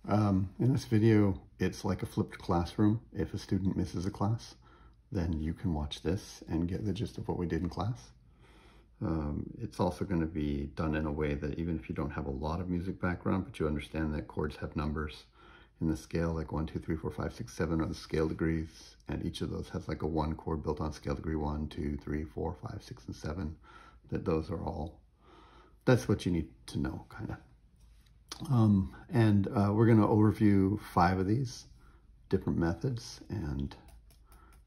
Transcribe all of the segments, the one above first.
In this video, it's like a flipped classroom. If a student misses a class, then you can watch this and get the gist of what we did in class. It's also going to be done in a way that even if you don't have a lot of music background, but you understand that chords have numbers in the scale, like 1, 2, 3, 4, 5, 6, 7 are the scale degrees, and each of those has like a 1 chord built on scale degree 1, 2, 3, 4, 5, 6, and 7. That those are all, that's what you need to know, kind of. We're going to overview 5 of these different methods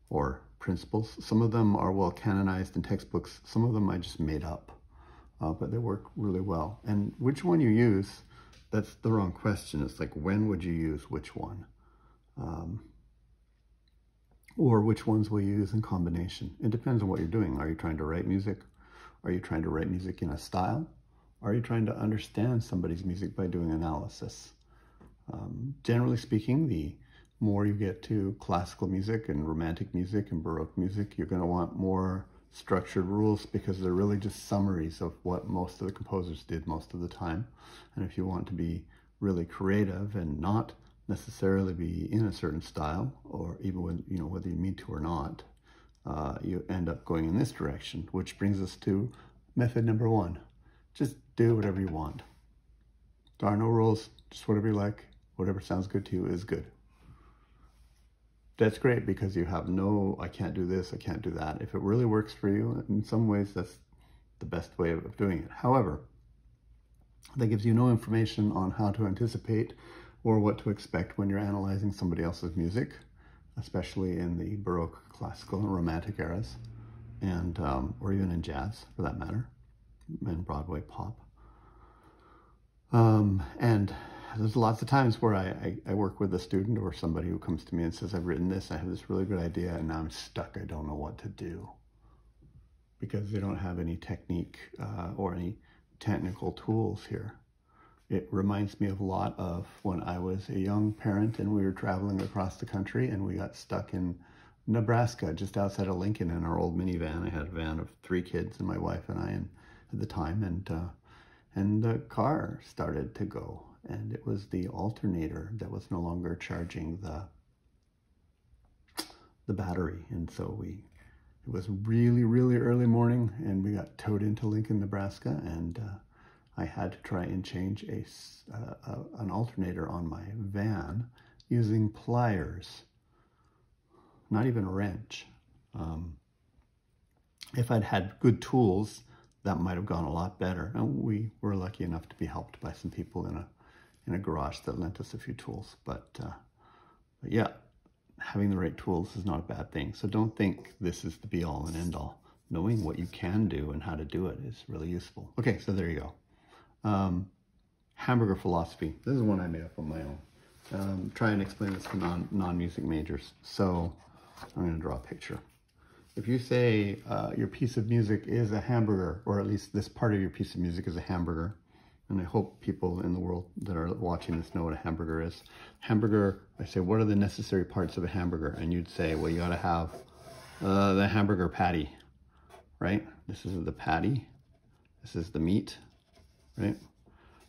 or principles. Some of them are well canonized in textbooks. Some of them I just made up, but they work really well. And which one you use, that's the wrong question. It's like, when would you use which one? Or which ones will you use in combination? It depends on what you're doing. Are you trying to write music? Are you trying to write music in a style? Are you trying to understand somebody's music by doing analysis? Generally speaking, the more you get to classical music and romantic music and Baroque music, you're going to want more structured rules because they're really just summaries of what most of the composers did most of the time. And if you want to be really creative and not necessarily be in a certain style, or even when, whether you mean to or not, you end up going in this direction, which brings us to method number 1. Just do whatever you want. There are no rules, just whatever you like. Whatever sounds good to you is good. That's great because you have no, I can't do this, I can't do that. If it really works for you, in some ways that's the best way of doing it. However, that gives you no information on how to anticipate or what to expect when you're analyzing somebody else's music, especially in the Baroque, classical, and Romantic eras, and or even in jazz, for that matter, and Broadway pop. And there's lots of times where I work with a student or somebody who comes to me and says, I've written this, I have this really good idea, and now I'm stuck, I don't know what to do. Because they don't have any technique or any technical tools here. It reminds me of a lot of when I was a young parent and we were traveling across the country and we got stuck in Nebraska, just outside of Lincoln, in our old minivan. I had a van of 3 kids and my wife and I at the time, and the car started to go. And it was the alternator that was no longer charging the battery. And so it was really, really early morning and we got towed into Lincoln, Nebraska, and I had to try and change an alternator on my van using pliers, not even a wrench. If I'd had good tools, that might have gone a lot better. And we were lucky enough to be helped by some people in a garage that lent us a few tools. But yeah, having the right tools is not a bad thing. So don't think this is the be all and end all. Knowing what you can do and how to do it is really useful. Okay, so there you go. Hamburger philosophy. This is one I made up on my own. Try and explain this to non-music majors. So I'm going to draw a picture. If you say your piece of music is a hamburger, or at least this part of your piece of music is a hamburger, and I hope people in the world that are watching this know what a hamburger is. Hamburger, I say, what are the necessary parts of a hamburger? And you'd say, well, you got to have the hamburger patty, right? This is the patty. This is the meat, right?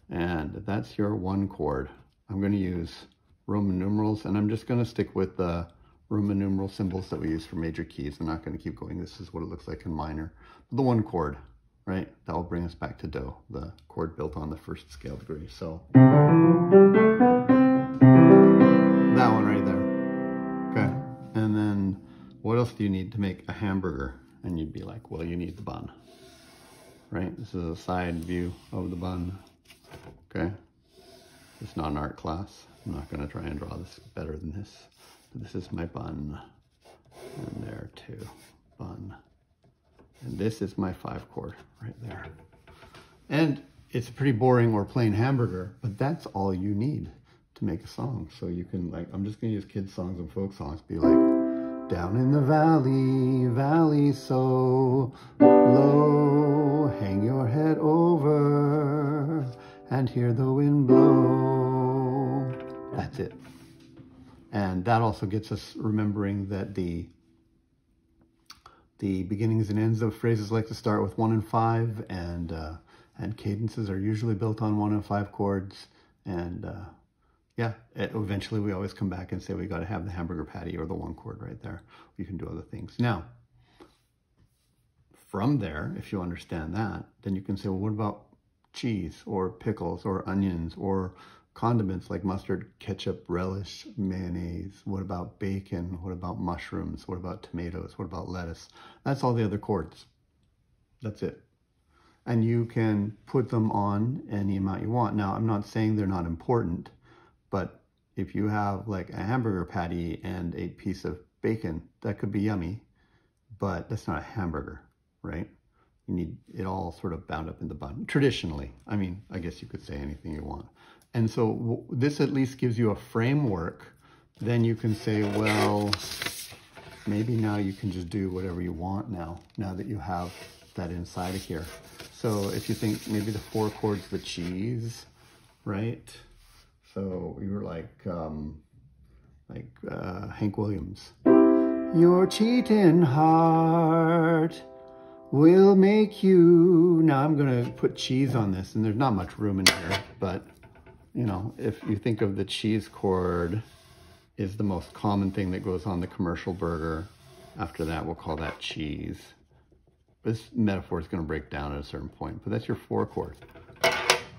And that's your 1 chord. I'm going to use Roman numerals, and I'm just going to stick with the Roman numeral symbols that we use for major keys. I'm not going to keep going. This is what it looks like in minor. The 1 chord, right? That will bring us back to Do, the chord built on the 1st scale degree. So that one right there. Okay. And then what else do you need to make a hamburger? And you'd be like, well, you need the bun, right? This is a side view of the bun. Okay. It's not an art class. I'm not going to try and draw this better than this. But this is my bun. And there too. Bun. And this is my 5 chord right there. And it's a pretty boring or plain hamburger, but that's all you need to make a song. So you can, like, I'm just going to use kids' songs and folk songs. Be like, down in the valley, valley so low, hang your head over and hear the wind blow. That's it. And that also gets us remembering that the beginnings and ends of phrases like to start with 1 and 5, and cadences are usually built on 1 and 5 chords, and yeah, eventually we always come back and say we got to have the hamburger patty or the one chord right there. You can do other things. Now, from there, if you understand that, then you can say, well, what about cheese or pickles or onions or condiments like mustard, ketchup, relish, mayonnaise? What about bacon? What about mushrooms? What about tomatoes? What about lettuce? That's all the other chords. That's it. And you can put them on any amount you want. Now, I'm not saying they're not important, but if you have like a hamburger patty and a piece of bacon, that could be yummy, but that's not a hamburger, right? You need it all sort of bound up in the bun. Traditionally, I mean, I guess you could say anything you want. And so this at least gives you a framework. Then you can say, well, maybe now you can just do whatever you want now that you have that inside of here. So if you think maybe the 4 chords, the cheese, right? So you were like Hank Williams. Your cheating heart will make you... Now I'm gonna put cheese on this, and there's not much room in here, but you know, if you think of the cheese chord is the most common thing that goes on the commercial burger. After that, we'll call that cheese. This metaphor is gonna break down at a certain point, but that's your 4 chord.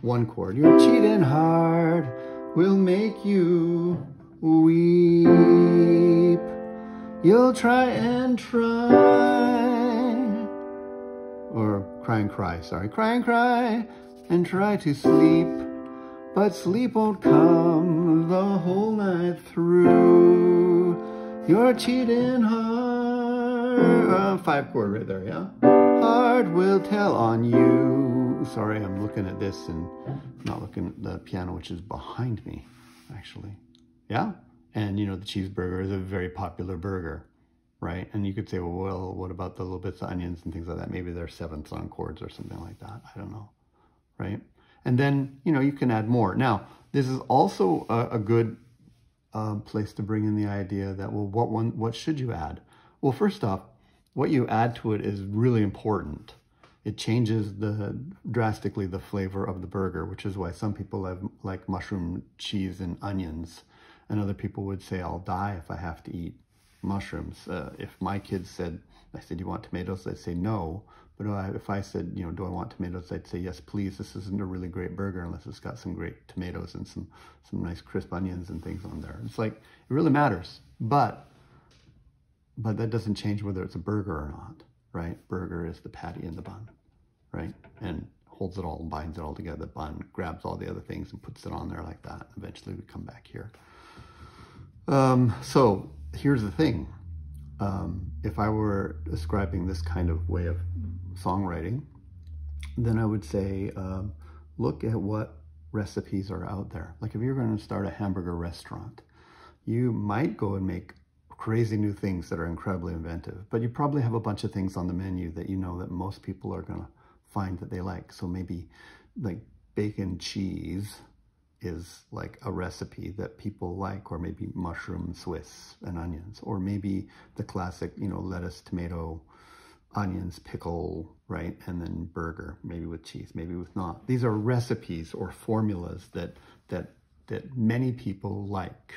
1 chord. Your cheating heart will make you weep. You'll try and try, or cry and cry, sorry. Cry and cry and try to sleep, but sleep won't come the whole night through. Your cheating heart, 5 chord right there, yeah? Heart will tell on you. Sorry, I'm looking at this and not looking at the piano, which is behind me, actually. Yeah? And you know, the cheeseburger is a very popular burger, right? And you could say, well, what about the little bits of onions and things like that? Maybe they're 7th on chords or something like that. I don't know, right? And then, you know, you can add more. Now, this is also a good place to bring in the idea that, well, what should you add? Well, first off, what you add to it is really important. It changes drastically the flavor of the burger, which is why some people like mushroom, cheese, and onions. And other people would say, I'll die if I have to eat mushrooms. If my kids said, I said, you want tomatoes? They'd say no. But if I said, you know, do I want tomatoes? I'd say, yes, please. This isn't a really great burger unless it's got some great tomatoes and some nice crisp onions and things on there. It's like, it really matters. But that doesn't change whether it's a burger or not, right? Burger is the patty in the bun, right? And holds it all and binds it all together. The bun grabs all the other things and puts it on there like that. Eventually we come back here. So here's the thing. If I were describing this kind of way of songwriting, then I would say, look at what recipes are out there. Like if you're going to start a hamburger restaurant, you might go and make crazy new things that are incredibly inventive, but you probably have a bunch of things on the menu that you know that most people are going to find that they like. So maybe like bacon cheese is like a recipe that people like, or maybe mushroom, Swiss, and onions, or maybe the classic, you know, lettuce, tomato, onions, pickle, right? And then burger, maybe with cheese, maybe with not. These are recipes or formulas that many people like,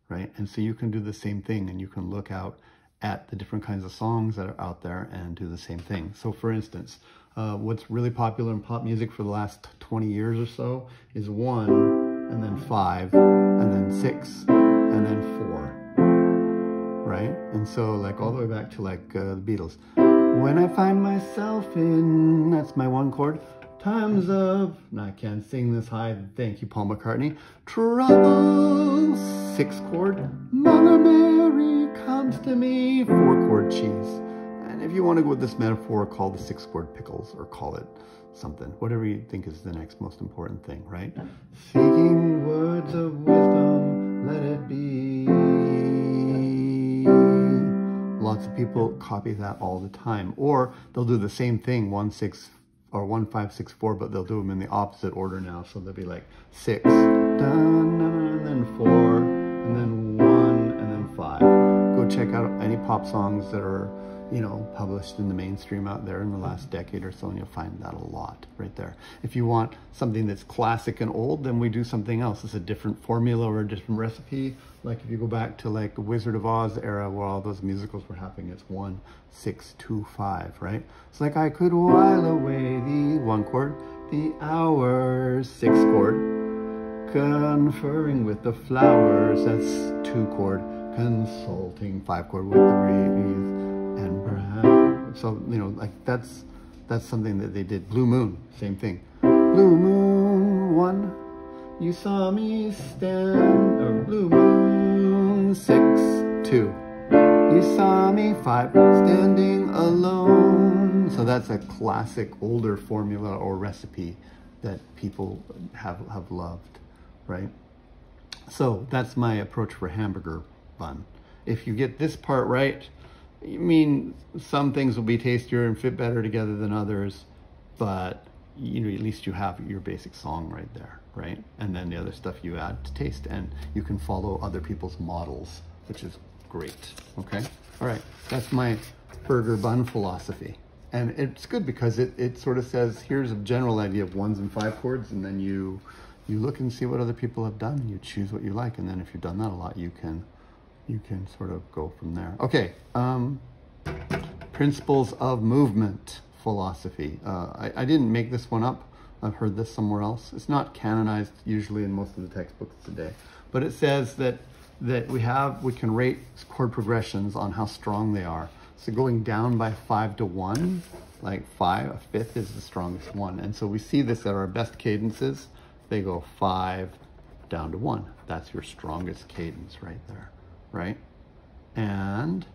right? And so you can do the same thing, and you can look out at the different kinds of songs that are out there and do the same thing. So for instance, what's really popular in pop music for the last 20 years or so is 1, and then 5, and then 6, and then 4, right? And so like all the way back to like the Beatles. When I find myself in, that's my 1 chord, times of, and I can't sing this high, thank you, Paul McCartney, trouble, 6 chord, Mother Mary comes to me, 4 chord cheese. And if you want to go with this metaphor, call the 6 chord pickles, or call it something, whatever you think is the next most important thing, right? Seeking words of wisdom, let it be. Lots of people copy that all the time, or they'll do the same thing, 1, 6, or 1, 5, 6, 4, but they'll do them in the opposite order now. So they'll be like 6, dun, dun, and then 4, and then 1, and then 5. Go check out any pop songs that are, you know, published in the mainstream out there in the last decade or so, and you'll find that a lot right there. If you want something that's classic and old, then we do something else. It's a different formula or a different recipe. Like if you go back to like the Wizard of Oz era where all those musicals were happening, it's 1, 6, 2, 5, right? It's like I could while away the 1 chord, the hours, 6 chord, conferring with the flowers, that's 2 chord, consulting, 5 chord with the breeze, and perhaps, so, you know, like that's something that they did. Blue Moon, same thing. Blue Moon 1, you saw me stand, or Blue Moon 6, 2, you saw me 5, standing alone. So that's a classic older formula or recipe that people have loved, right? So that's my approach for hamburger bun. If you get this part right, I mean, some things will be tastier and fit better together than others, but you know, at least you have your basic song right there, right? And then the other stuff you add to taste, and you can follow other people's models, which is great, okay? All right, that's my burger bun philosophy. And it's good because it sort of says, here's a general idea of 1s and 5 chords, and then you look and see what other people have done, and you choose what you like, and then if you've done that a lot, you can sort of go from there. Okay, principles of movement philosophy. I didn't make this one up. I've heard this somewhere else. It's not canonized usually in most of the textbooks today, but it says that we can rate chord progressions on how strong they are. So going down by 5 to 1, like 5, a fifth is the strongest one. And so we see this at our best cadences. They go 5 down to 1. That's your strongest cadence right there, right? And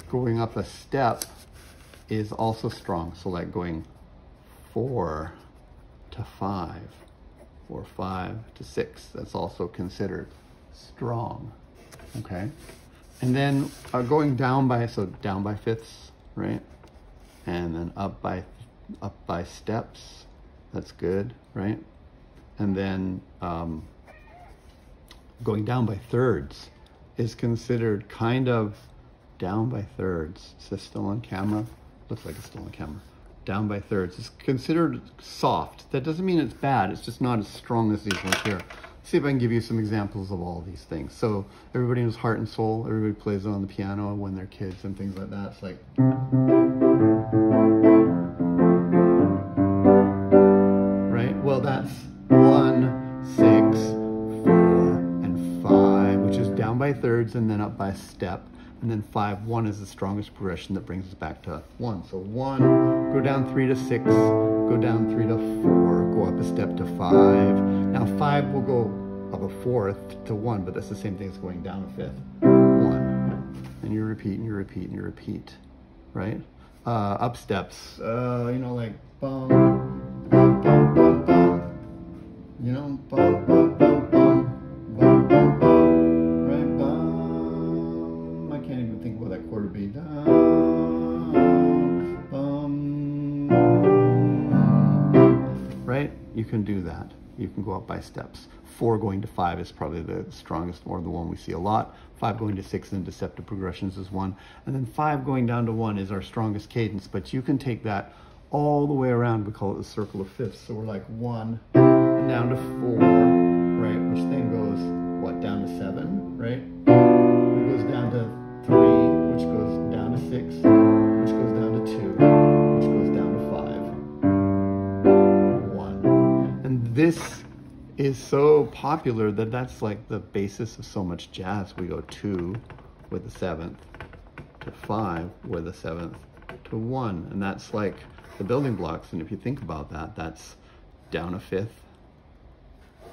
going up a step is also strong. So like going 4 to 5 or 5 to 6, that's also considered strong, okay? And then going down by, so down by fifths, right? And then up by steps, that's good, right? And then going down by thirds is considered kind of down by thirds. Is this still on camera? Looks like it's still on camera. Down by thirds is considered soft. That doesn't mean it's bad, it's just not as strong as these ones here. See if I can give you some examples of all these things. So everybody knows Heart and Soul. Everybody plays it on the piano when they're kids and things like that. It's like, right? Well, that's 1, 6, 4, and 5, which is down by thirds and then up by a step. And then 5, 1 is the strongest progression that brings us back to 1. So 1, go down 3 to 6, go down 3 to 4, go up a step to 5. Now 5 will go up a fourth to 1, but that's the same thing as going down a fifth. 1. And you repeat and you repeat and you repeat, right? Up steps, you know, like bum, bum, bum, bum, bum. You know, bum, bum, bum, bum, bum, bum, bum, right? Bum. I can't even think what that chord would be. Down, bum, right? You can do that. You can go up by steps. 4 going to 5 is probably the strongest, or the one we see a lot. 5 going to 6 and deceptive progressions is 1. And then 5 going down to 1 is our strongest cadence, but you can take that all the way around. We call it the circle of fifths. So we're like 1 and down to 4, right? Which then goes, what, down to 7, right? It goes down to 3, which goes down to 6, which goes down to 2, which goes down to 5, 1. And this is so popular that that's like the basis of so much jazz. We go 2 with the 7th to 5 with the 7th to 1, and that's like the building blocks. And if you think about that, that's down a fifth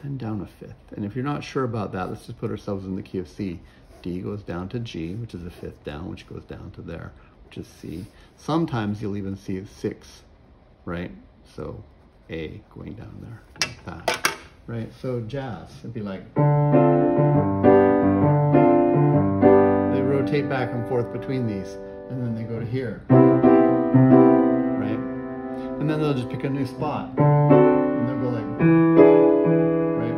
and down a fifth. And if you're not sure about that, let's just put ourselves in the key of C. D goes down to G, which is a fifth down, which goes down to there, which is C. Sometimes you'll even see 6, right? So A going down there like that. Right, so jazz, it'd be like, they rotate back and forth between these, and then they go to here, right? And then they'll just pick a new spot, and they'll go like, right,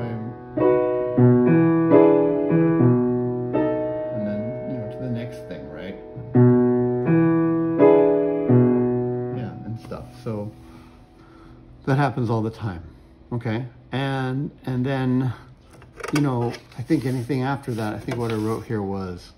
right, and then, you know, to the happens all the time, okay? And then, you know, I think anything after that, I think what I wrote here was,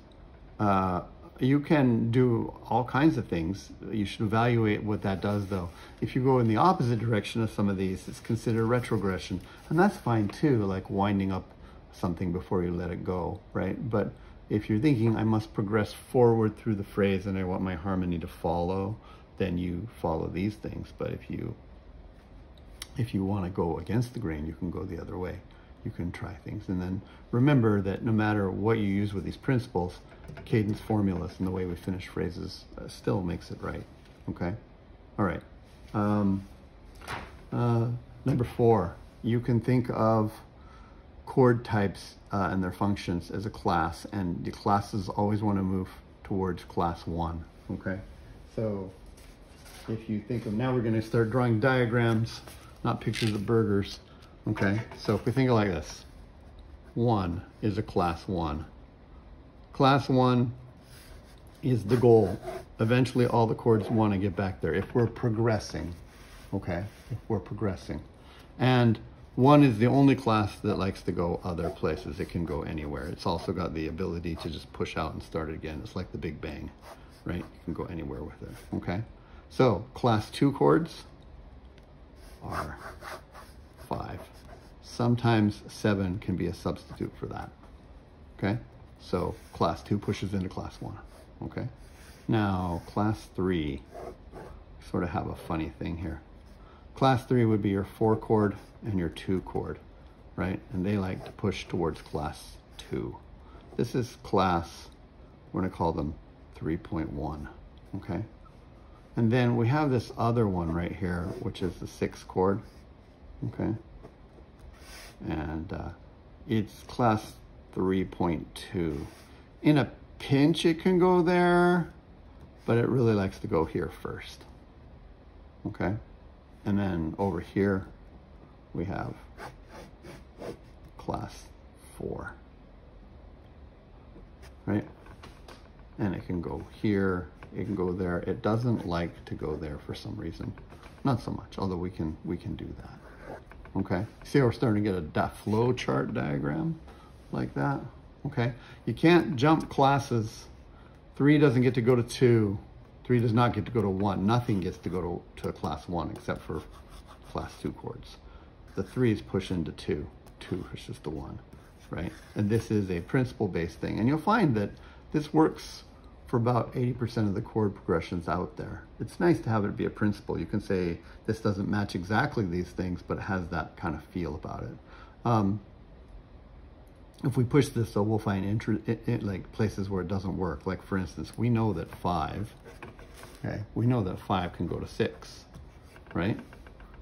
you can do all kinds of things. You should evaluate what that does, though. If you go in the opposite direction of some of these, it's considered retrogression. And that's fine too, like winding up something before you let it go, right? But if you're thinking, I must progress forward through the phrase and I want my harmony to follow, then you follow these things. But if you want to go against the grain, you can go the other way. You can try things. And then remember that no matter what you use with these principles, cadence formulas and the way we finish phrases still makes it right. Okay? All right. Number 4, you can think of chord types and their functions as a class, and the classes always want to move towards class 1. Okay? So if you think of, now we're going to start drawing diagrams, not pictures of burgers. Okay, so if we think of like this, 1 is a class 1. Class 1 is the goal. Eventually all the chords want to get back there if we're progressing, okay, if we're progressing. And 1 is the only class that likes to go other places. It can go anywhere. It's also got the ability to just push out and start it again. It's like the Big Bang, right? You can go anywhere with it, okay? So class 2 chords are 5. Sometimes 7 can be a substitute for that, okay? So class 2 pushes into class 1, okay? Now, class 3, sort of have a funny thing here. Class 3 would be your 4 chord and your 2 chord, right? And they like to push towards class 2. This is class, we're gonna call them 3.1, okay? And then we have this other one right here, which is the 6 chord, okay? And it's class 3.2. In a pinch, it can go there, but it really likes to go here first, okay? And then over here, we have class 4, right? And it can go here, it can go there. It doesn't like to go there for some reason. Not so much, although we can do that. Okay, see how we're starting to get a flow chart diagram like that? Okay, you can't jump classes. 3 doesn't get to go to 2. 3 does not get to go to 1. Nothing gets to go to class 1 except for class 2 chords. The 3s push into 2. 2 pushes to 1, right? And this is a principle-based thing. And you'll find that this works for about 80% of the chord progressions out there. It's nice to have it be a principle. You can say this doesn't match exactly these things, but it has that kind of feel about it. If we push this, though, we'll find like places where it doesn't work. Like for instance, we know that 5, okay, we know that 5 can go to 6, right?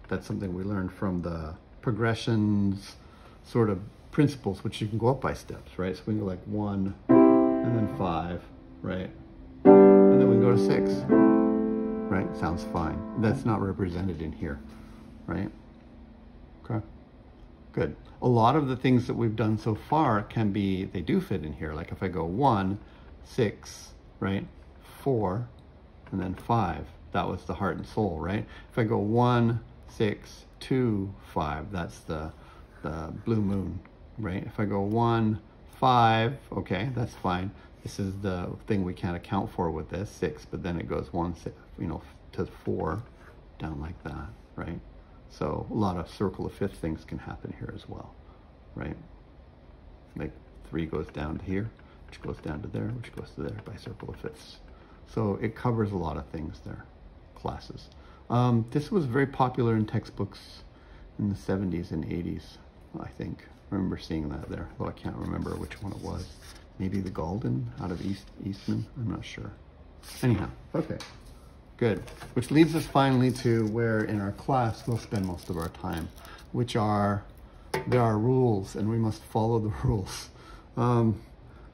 That's something we learned from the progressions sort of principles, which you can go up by steps, right? So we can go like 1 and then 5, right? And then we go to 6, right? Sounds fine. That's not represented in here, right? Okay, good. A lot of the things that we've done so far can be, they do fit in here. Like if I go 1, 6, right? 4, and then 5, that was the heart and soul, right? If I go 1, 6, 2, 5, that's the blue moon, right? If I go 1, 5, okay, that's fine. This is the thing we can't account for with this, 6, but then it goes 1, 6, you know, to 4, down like that, right? So a lot of circle of fifths things can happen here as well, right? Like 3 goes down to here, which goes down to there, which goes to there by circle of fifths. So it covers a lot of things there, classes. This was very popular in textbooks in the 70s and 80s, I think. I remember seeing that there, though I can't remember which one it was. Maybe the Galden out of Eastman, I'm not sure. Anyhow, okay, good. Which leads us finally to where in our class we'll spend most of our time, which are, there are rules and we must follow the rules. The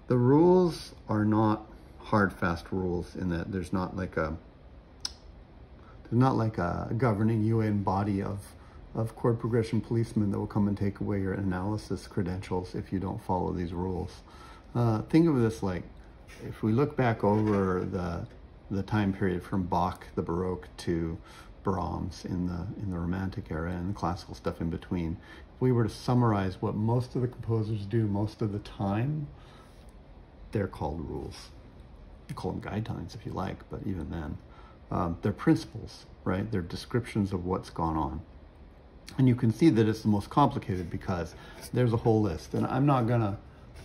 rules are not hard, fast rules in that there's not like a governing UN body of chord progression policemen that will come and take away your analysis credentials if you don't follow these rules. Think of this like, if we look back over the time period from Bach, the Baroque, to Brahms in the Romantic era and the classical stuff in between. If we were to summarize what most of the composers do most of the time, they're called rules. You call them guidelines if you like, but even then, they're principles, right? They're descriptions of what's gone on. And you can see that it's the most complicated because there's a whole list, and I'm not gonna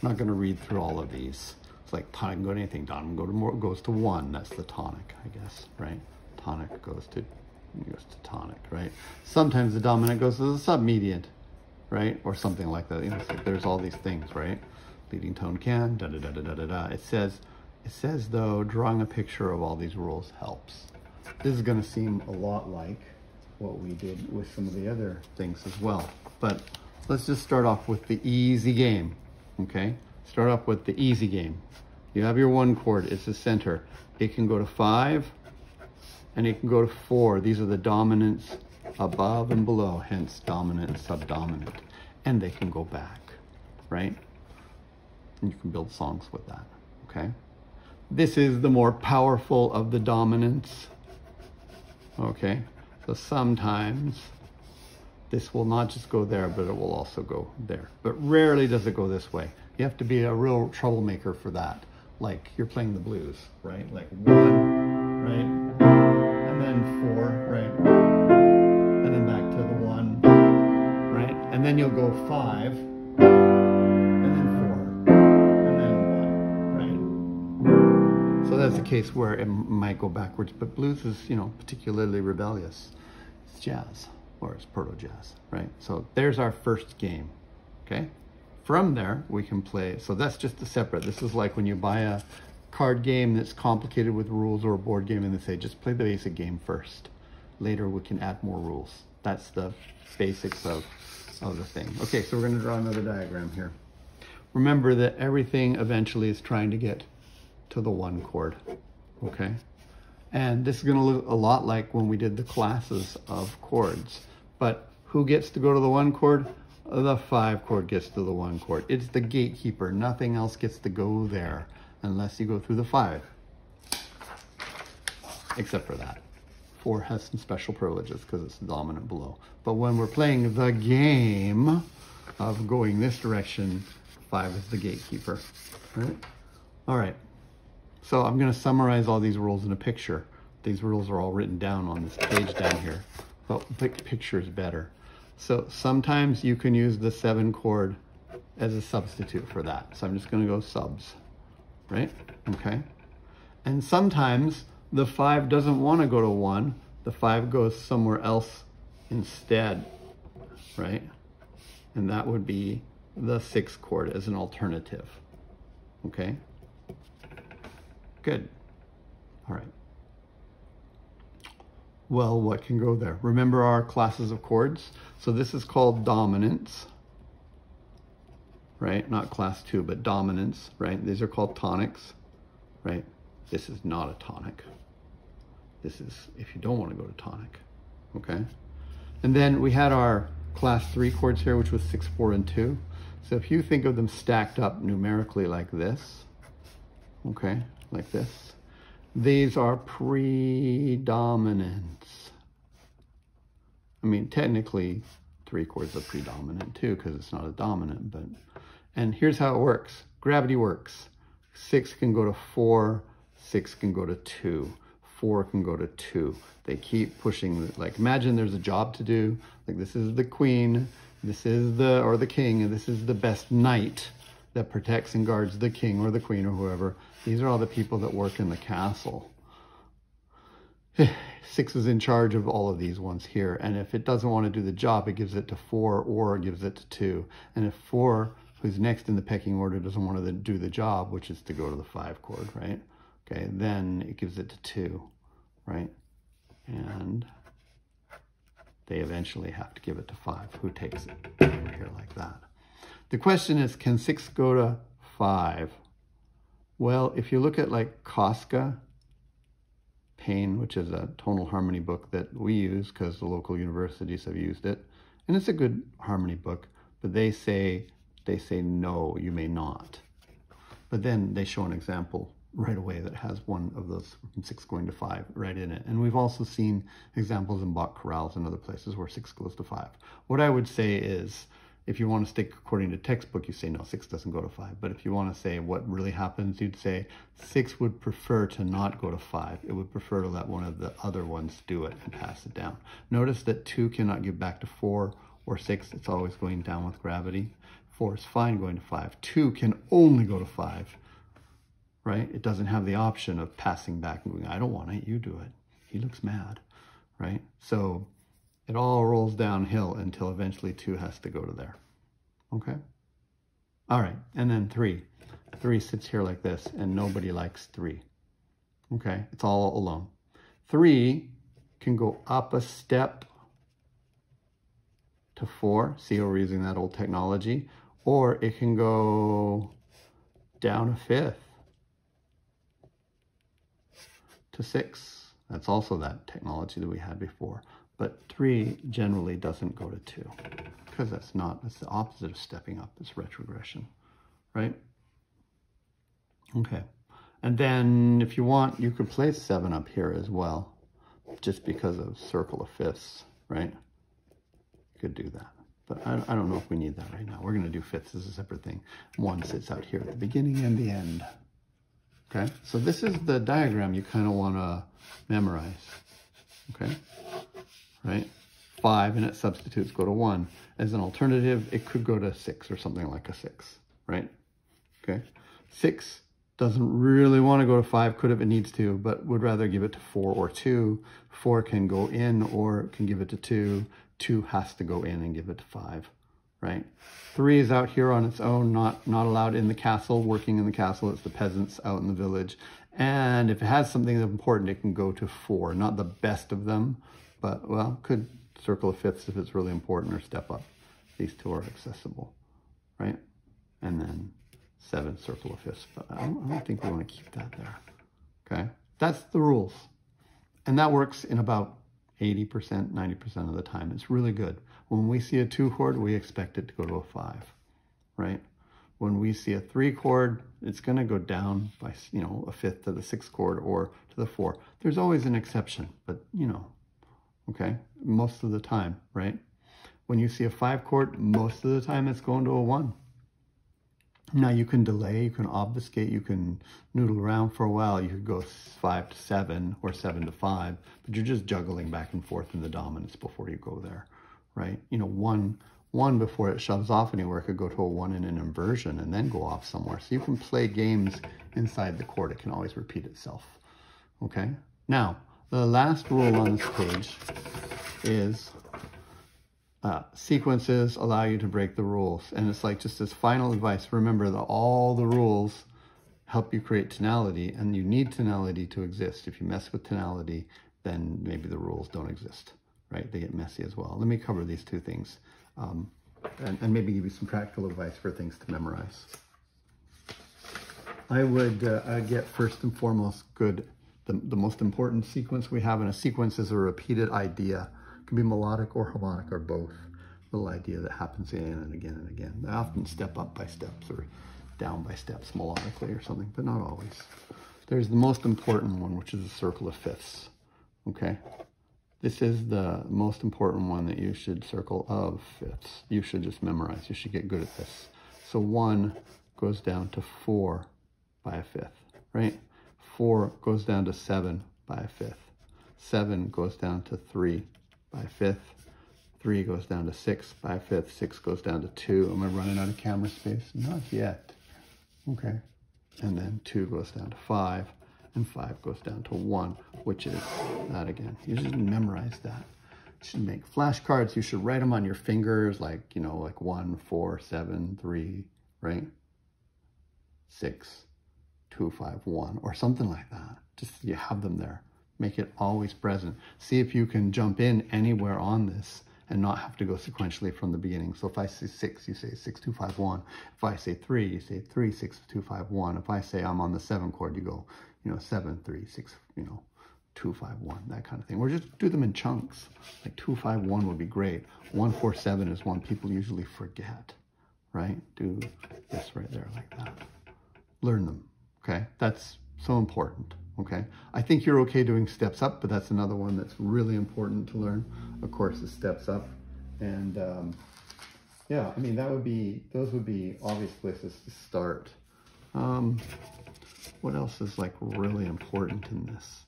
read through all of these. It's like tonic can go to anything. Dominant goes to 1. That's the tonic, I guess, right? Tonic goes to tonic, right? Sometimes the dominant goes to the submediate, right? Or something like that. You know, so there's all these things, right? Leading tone can, da da da da da da da. It says though, drawing a picture of all these rules helps. This is going to seem a lot like what we did with some of the other things as well. But let's just start off with the easy game, okay? Start off with the easy game. You have your 1 chord, it's the center. It can go to 5 and it can go to 4. These are the dominants above and below, hence dominant and subdominant. And they can go back, right? And you can build songs with that, okay? This is the more powerful of the dominants, okay? So sometimes this will not just go there, but it will also go there. But rarely does it go this way. You have to be a real troublemaker for that. Like you're playing the blues, right? Like 1, right? And then 4, right? And then back to the 1, right? And then you'll go 5, and then 4, and then 1, right? So that's a case where it might go backwards, but blues is, you know, particularly rebellious. It's jazz, or it's proto-jazz, right? So there's our first game, okay? From there, we can play, so that's just a separate. This is like when you buy a card game that's complicated with rules, or a board game and they say, just play the basic game first. Later, we can add more rules. That's the basics of the thing. Okay, so we're gonna draw another diagram here. Remember that everything eventually is trying to get to the 1 chord, okay? And this is gonna look a lot like when we did the classes of chords. But who gets to go to the 1 chord? The 5 chord gets to the 1 chord. It's the gatekeeper. Nothing else gets to go there unless you go through the 5. Except for that. 4 has some special privileges because it's the dominant below. But when we're playing the game of going this direction, 5 is the gatekeeper, right? All right. So I'm going to summarize all these rules in a picture. These rules are all written down on this page down here. But picture is better. So sometimes you can use the 7 chord as a substitute for that. So I'm just going to go subs, right? Okay. And sometimes the 5 doesn't want to go to 1. The 5 goes somewhere else instead, right? And that would be the 6 chord as an alternative. Okay. Good. All right. Well, what can go there? Remember our classes of chords? So this is called dominants, right? Not class 2, but dominants, right? These are called tonics, right? This is not a tonic. This is if you don't want to go to tonic, okay? And then we had our class 3 chords here, which was 6, 4, and 2. So if you think of them stacked up numerically like this, okay, like this, these are predominants. I mean, technically, 3 chords are predominant too, because it's not a dominant, but, and here's how it works. Gravity works. 6 can go to 4, 6 can go to 2, 4 can go to 2. They keep pushing, like imagine there's a job to do, like this is the queen, this is or the king, and this is the best knight that protects and guards the king or the queen or whoever. These are all the people that work in the castle. 6 is in charge of all of these ones here, and if it doesn't want to do the job, it gives it to 4 or it gives it to 2. And if 4, who's next in the pecking order, doesn't want to do the job, which is to go to the 5 chord, right? Okay, then it gives it to 2, right? And they eventually have to give it to 5, who takes it over here like that. The question is, can 6 go to 5? Well, if you look at like Koska, Payne, which is a tonal harmony book that we use because the local universities have used it, and it's a good harmony book, but they say no, you may not. But then they show an example right away that has one of those from 6 going to 5 right in it. And we've also seen examples in Bach chorales and other places where 6 goes to 5. What I would say is, if you want to stick according to textbook, you say no, 6 doesn't go to 5. But if you want to say what really happens, you'd say 6 would prefer to not go to 5. It would prefer to let one of the other ones do it and pass it down. Notice that 2 cannot give back to 4 or 6. It's always going down with gravity. 4 is fine going to 5. 2 can only go to 5, right? It doesn't have the option of passing back and going, I don't want it, you do it. He looks mad, right? So it all rolls downhill until eventually 2 has to go to there, okay? All right, and then 3. 3 sits here like this, and nobody likes 3, okay? It's all alone. 3 can go up a step to 4. See how we're using that old technology? Or it can go down a fifth to 6. That's also that technology that we had before. But 3 generally doesn't go to 2 because that's the opposite of stepping up. It's retrogression, right? Okay. And then if you want, you could place 7 up here as well, just because of circle of fifths, right? You could do that. But I don't know if we need that right now. We're going to do fifths as a separate thing. 1 sits out here at the beginning and the end. Okay, so this is the diagram you kind of want to memorize. Okay, right? 5 and its substitutes go to 1. As an alternative, it could go to 6 or something like a 6, right? Okay, 6 doesn't really want to go to 5, could if it needs to, but would rather give it to 4 or 2. 4 can go in or can give it to 2. 2 has to go in and give it to 5, right? 3 is out here on its own, not allowed in the castle, working in the castle. It's the peasants out in the village. And if it has something important, it can go to 4. Not the best of them, but, well, could circle of fifths if it's really important or step up. These 2 are accessible, right? And then 7, circle of fifths. But I don't think we want to keep that there, okay? That's the rules. And that works in about 80%, 90% of the time. It's really good. When we see a 2 chord, we expect it to go to a 5, right? When we see a 3 chord, it's going to go down by, you know, a fifth to the 6 chord or to the 4. There's always an exception, but, you know, okay, most of the time, right? When you see a 5 chord, most of the time it's going to a 1. Now you can delay, you can obfuscate, you can noodle around for a while. You could go 5 to 7 or 7 to 5, but you're just juggling back and forth in the dominance before you go there, right? You know, 1 before it shoves off anywhere could go to a 1 in an inversion and then go off somewhere. So you can play games inside the chord. It can always repeat itself, okay? Now, the last rule on this page is sequences allow you to break the rules. And it's like just this final advice. Remember that all the rules help you create tonality, and you need tonality to exist. If you mess with tonality, then maybe the rules don't exist, right? They get messy as well. Let me cover these 2 things and maybe give you some practical advice for things to memorize. I would get first and foremost good. The most important sequence we have in a sequence is a repeated idea. It can be melodic or harmonic or both. Little idea that happens again and again and again. They often step up by steps or down by steps melodically or something, but not always. There's the most important one, which is a circle of fifths, okay? This is the most important one that you should circle of fifths. You should just memorize. You should get good at this. So 1 goes down to 4 by a fifth, right? 4 goes down to 7 by a fifth. 7 goes down to 3 by a fifth. 3 goes down to 6 by a fifth. 6 goes down to 2. Am I running out of camera space? Not yet. Okay. And then 2 goes down to 5. And 5 goes down to 1, which is that again. You should memorize that. You should make flashcards. You should write them on your fingers, like, you know, like 1, 4, 7, 3, right? 6, 2, 5, 1, or something like that. Just you have them there. Make it always present. See if you can jump in anywhere on this and not have to go sequentially from the beginning. So if I say 6, you say 6, 2, 5, 1. If I say 3, you say 3, 6, 2, 5, 1. If I say I'm on the 7 chord, you go, you know, 7, 3, 6, you know, 2, 5, 1, that kind of thing. Or just do them in chunks. Like 2, 5, 1 would be great. 1, 4, 7 is one people usually forget, right? Do this right there like that. Learn them, okay? That's So important, okay? I think you're okay doing steps up, but that's another one that's really important to learn, of course, is steps up. And yeah, I mean, those would be obvious places to start. What else is like really important in this?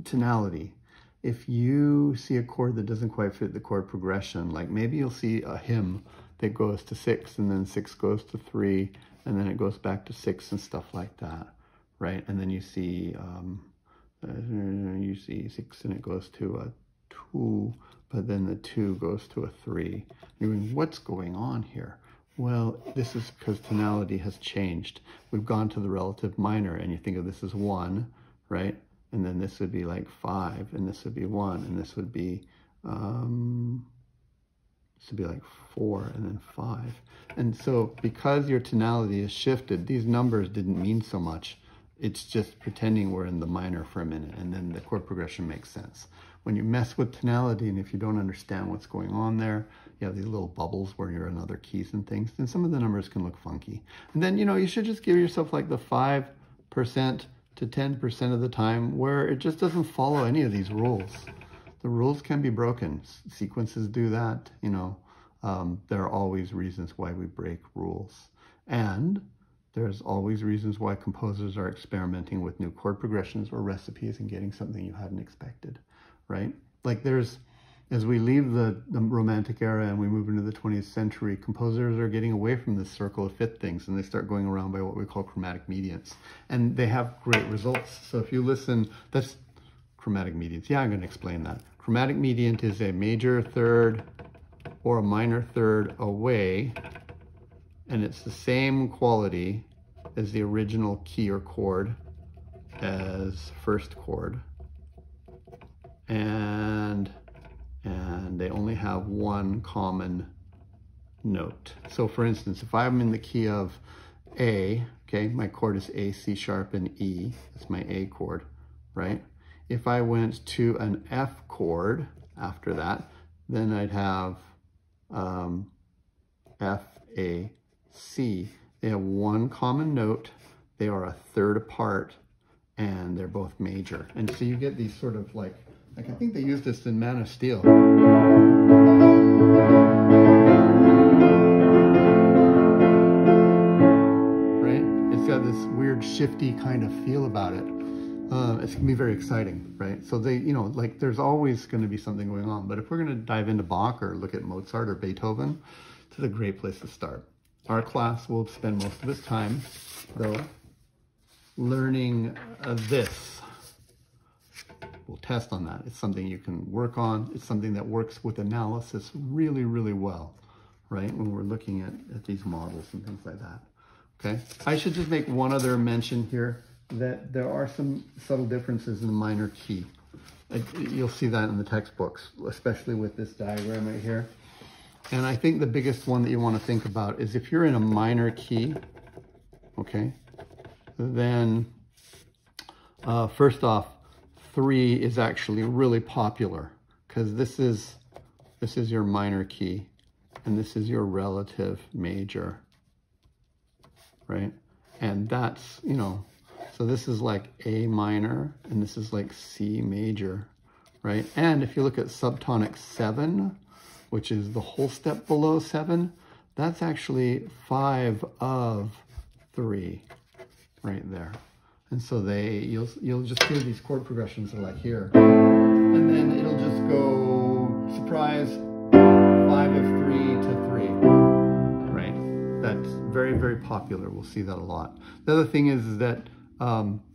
Tonality. If you see a chord that doesn't quite fit the chord progression, like maybe you'll see a hymn that goes to 6 and then 6 goes to 3 and then it goes back to 6 and stuff like that, right? And then you see 6 and it goes to a 2, but then the 2 goes to a 3. You're going, what's going on here? Well, this is because tonality has changed. We've gone to the relative minor, and you think of this as 1, right? And then this would be like 5, and this would be 1, and this would be like 4, and then 5. And so because your tonality is shifted, these numbers didn't mean so much. It's just pretending we're in the minor for a minute, and then the chord progression makes sense. When you mess with tonality, and if you don't understand what's going on there, you have these little bubbles where you're in other keys and things, then some of the numbers can look funky. And then, you know, you should just give yourself like the 5% to 10% of the time where it just doesn't follow any of these rules. The rules can be broken. Sequences do that, you know. There are always reasons why we break rules. And there's always reasons why composers are experimenting with new chord progressions or recipes and getting something you hadn't expected, right? Like as we leave the Romantic era and we move into the 20th century, composers are getting away from this circle of fifth things and they start going around by what we call chromatic mediants. And they have great results. So if you listen, that's chromatic mediants. Yeah, I'm going to explain that. Chromatic mediant is a major third or a minor third away, and it's the same quality as the original key or chord as first chord. And they only have one common note. So for instance, if I'm in the key of A, okay, my chord is A, C sharp, and E. That's my A chord, right? If I went to an F chord after that, then I'd have F, A, C. They have one common note. They are a third apart, and they're both major. And so you get these sort of like I think they used this in Man of Steel. Right? It's got this weird shifty kind of feel about it. It's gonna be very exciting, right? So they, you know, like there's always gonna be something going on. But if we're gonna dive into Bach or look at Mozart or Beethoven, it's a great place to start. Our class will spend most of its time, though, learning this. We'll test on that. It's something you can work on. It's something that works with analysis really, really well, right? When we're looking at these models and things like that, okay? I should just make one other mention here that there are some subtle differences in the minor key. You'll see that in the textbooks, especially with this diagram right here. And I think the biggest one that you want to think about is if you're in a minor key, okay, then first off, 3 is actually really popular because this is your minor key and this is your relative major, right? And that's, you know, so this is like A minor and this is like C major, right? And if you look at subtonic 7, which is the whole step below 7, that's actually 5 of 3 right there. And so you'll just hear these chord progressions are like here. And then it'll just go, surprise, 5 of 3 to 3, right? That's very, very popular. We'll see that a lot. The other thing is that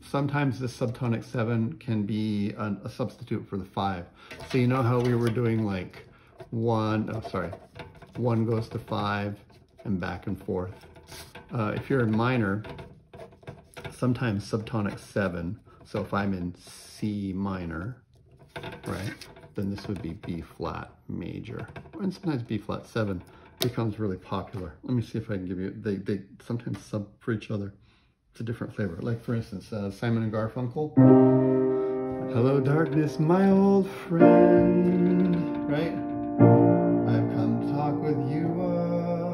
sometimes the subtonic 7 can be a substitute for the 5. So you know how we were doing like 1 goes to 5 and back and forth. If you're in minor, sometimes subtonic 7, so if I'm in C minor, right, then this would be B flat major. And sometimes B flat 7 becomes really popular. Let me see if I can give you, they sometimes sub for each other. It's a different flavor. Like for instance, Simon and Garfunkel. Hello darkness, my old friend, right? I've come to talk with you.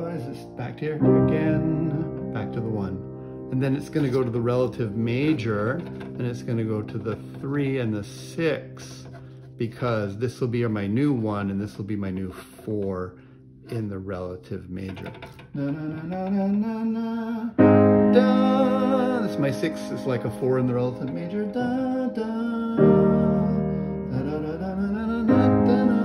Is this back here again? Back to the 1. And then it's going to go to the relative major, and it's going to go to the 3 and the 6, because this will be my new 1 and this will be my new 4 in the relative major. Na, na, na, na, na, na, da. That's my 6. It's like a 4 in the relative major. Da, da, da, da, da, da, da, da, da, da, da.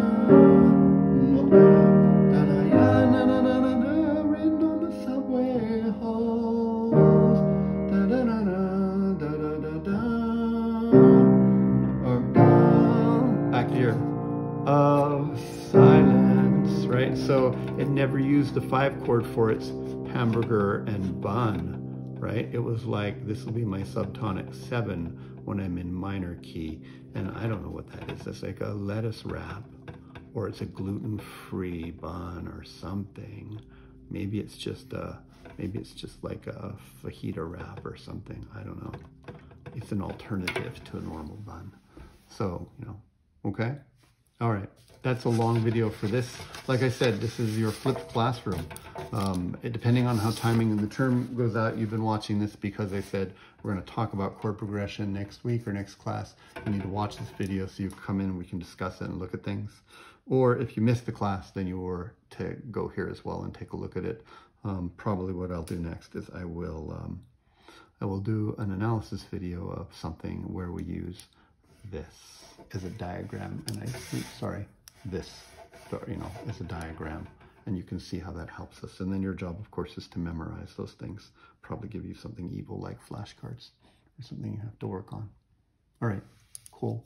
Of silence, right? So it never used the 5 chord for its hamburger and bun, right? It was like, this will be my subtonic 7 when I'm in minor key, and I don't know what that is. That's like a lettuce wrap, or it's a gluten-free bun or something. Maybe it's just like a fajita wrap or something. I don't know. It's an alternative to a normal bun. So, you know, okay? All right, that's a long video for this. Like I said, this is your flipped classroom. Depending on how timing in the term goes out, you've been watching this because I said we're going to talk about chord progression next week or next class. You need to watch this video so you come in and we can discuss it and look at things. Or if you missed the class, then you were to go here as well and take a look at it. Probably what I'll do next is I will do an analysis video of something where we use this as a diagram, and I think, sorry, this, you know, as a diagram, and you can see how that helps us. And then your job, of course, is to memorize those things. Probably give you something evil like flashcards or something you have to work on. All right, cool.